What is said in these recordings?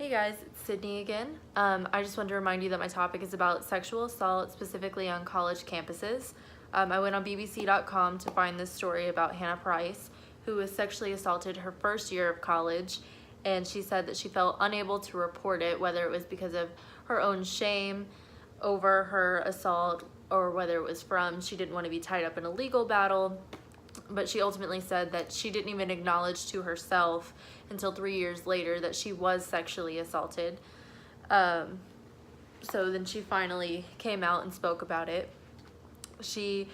Hey guys, it's Sydney again. I just wanted to remind you that my topic is about sexual assault, specifically on college campuses. I went on BBC.com to find this story about Hannah Price, who was sexually assaulted her first year of college, and she said that she felt unable to report it, whether it was because of her own shame over her assault or whether it was from she didn't want to be tied up in a legal battle. But she ultimately said that she didn't even acknowledge to herself until 3 years later that she was sexually assaulted. So then she finally came out and spoke about it. She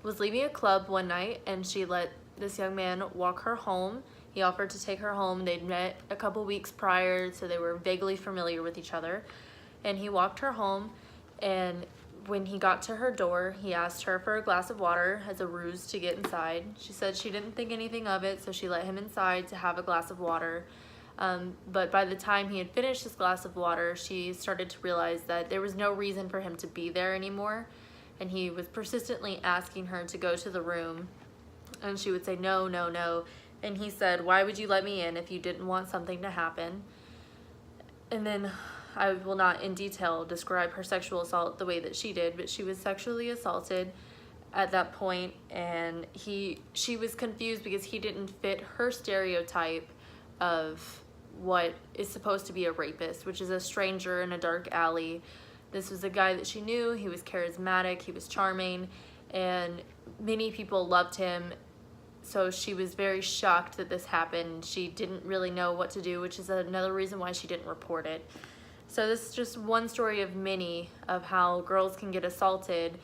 was leaving a club one night and she let this young man walk her home. He offered to take her home. They'd met a couple weeks prior, so they were vaguely familiar with each other. And he walked her home, and when he got to her door, he asked her for a glass of water as a ruse to get inside. She said she didn't think anything of it, so she let him inside to have a glass of water. But by the time he had finished his glass of water, she started to realize that there was no reason for him to be there anymore. And he was persistently asking her to go to the room. And she would say, no, no, no. And he said, why would you let me in if you didn't want something to happen? And then I will not in detail describe her sexual assault the way that she did, but she was sexually assaulted at that point, and she was confused because he didn't fit her stereotype of what is supposed to be a rapist, which is a stranger in a dark alley. This was a guy that she knew. He was charismatic, he was charming, and many people loved him. So she was very shocked that this happened. She didn't really know what to do, which is another reason why she didn't report it. So this is just one story of many of how girls can get assaulted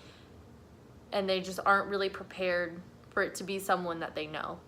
and they just aren't really prepared for it to be someone that they know.